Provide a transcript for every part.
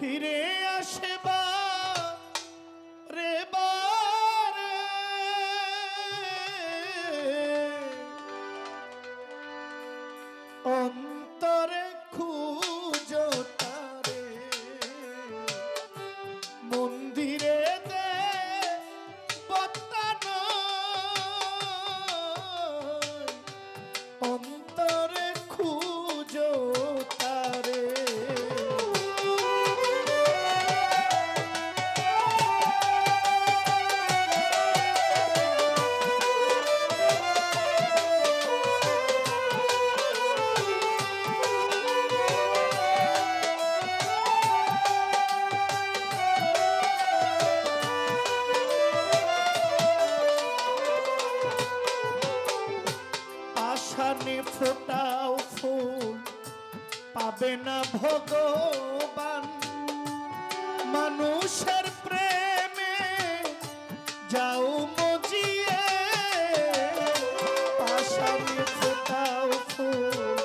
ফিরে আসে রে বারে অন্তরে খুঁজো তারে মন্দিরে দে বতানো অন্তরে খুঁজো তারে আশানে ফোটাও ফুল পাবে না ভগবান মানুষের প্রেমে যাও মজিয়ে আশানে ফোটাও ফুল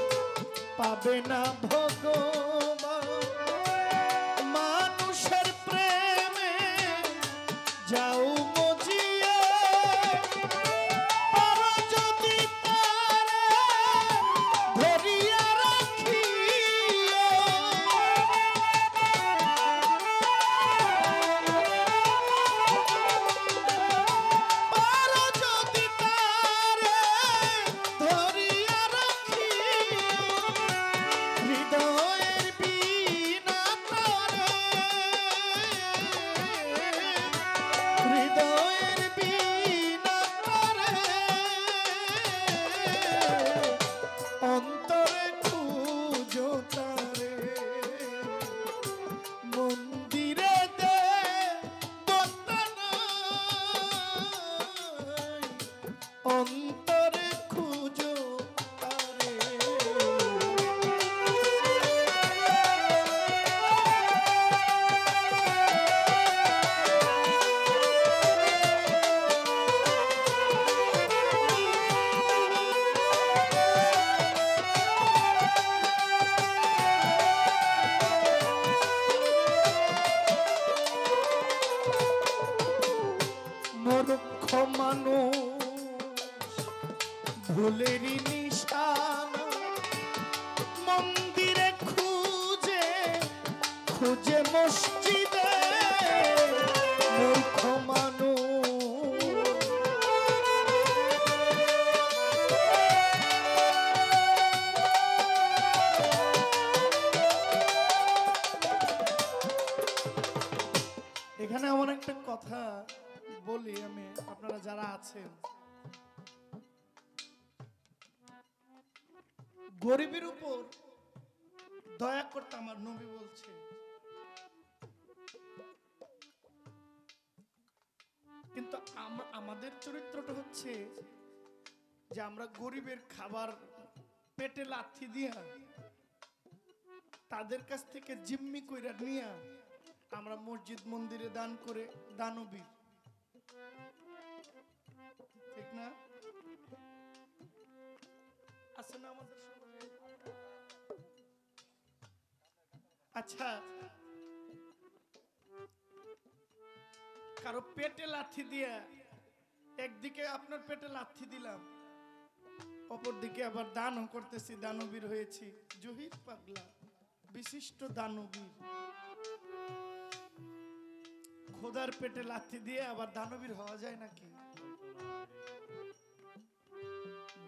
পাবে না ভগবান মানুষের প্রেমে যাও মজিয়ে পারো যদি তারে ধরিয়া রাখিও পারো যদি তারে ধরিয়া রাখিও হৃদয়ের বীণা তারে হৃদয়ের বীণা তারে অন্তরে খুঁজো তারে মন্দিরে দে বতানো অন্তরে খুঁজো তারে মূর্খ মানুষ ভুলেরই নিশানা মন্দিরে খুঁজে খুঁজে মসজিদে মূর্খ মানুষ এখানে আমার একটা কথা বলি আমি আপনারা যারা আছেন গরিবের উপর দয়া করতে আমার নবী বলছে কিন্তু আমাদের চরিত্রটা হচ্ছে যে আমরা গরিবের খাবার পেটে লাথি দিয়া তাদের কাছ থেকে জিম্মি কইরা নিয়া আমরা মসজিদ মন্দিরে দান করে দানবীর ঠিক না আছে না আমাদের সমাজে আচ্ছা কারো পেটে লাথি দিয়া একদিকে আপনার পেটে লাথি দিলাম অপরদিকে আবার দানও করতেছি দানবীর হয়েছি জহির পাগলা বিশিষ্ট দানবীর খোদার পেটে লাথি দিয়ে আবার দানবীর হওয়া যায় নাকি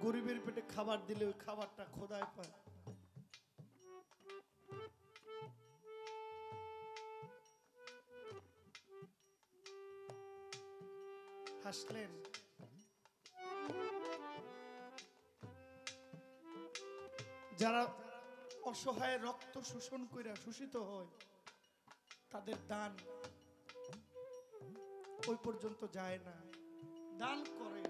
গরিবের পেটে খাবার দিলে ওই খাবারটা খোদায় পায় হাসলেন যারা অসহায় রক্ত শোষণ কইরা শোষিত হয় তাদের দান ওই পর্যন্ত যায় না দান করে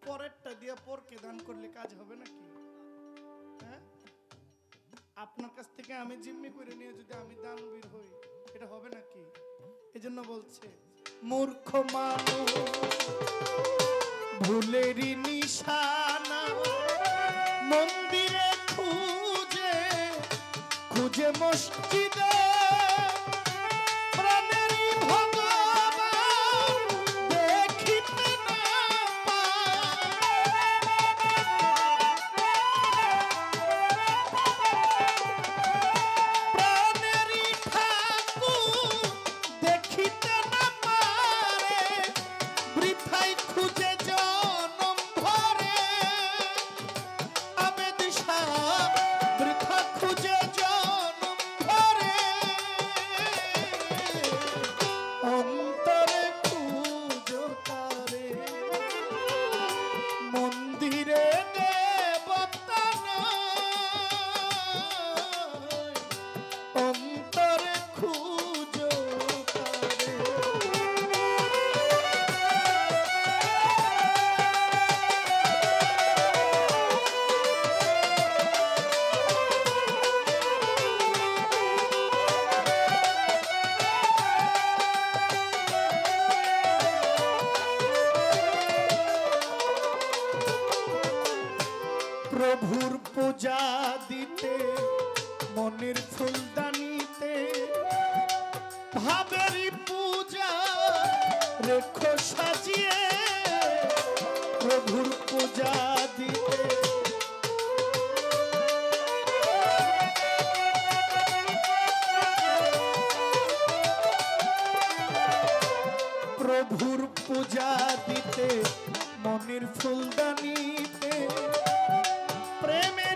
পরেরটা দিয়ে পরকে দান করলে কাজ হবে নাকি হ্যাঁ আপনার কাছ থেকে আমি জিম্মি করে নিয়ে যদি আমি দানবীর হই এটা হবে নাকি এজন্য বলছে মূর্খ মানুষ ভুলেরই নিশানা মন্দিরে খুঁজে খুঁজে মসজিদে প্রাণেরই ভগবান দেখিতে না প্রাণেরই ঠাকুর দেখিতে না পারে বৃথাই খুঁজে জনম ভরে আবেদ শাহ বৃথা খুঁজে জনম ভরে অন্তরে খুঁজো তারে মন্দিরে দেবতা নয় অন্তরে খুঁজো তারে প্রভুর পূজা দিতে মনের ফুলদানিতে ভাবেরই পূজা রেখো সাজিয়ে প্রভুর পূজা দিতে প্রভুর পূজা দিতে মনের ফুলদানিতে প্রেমে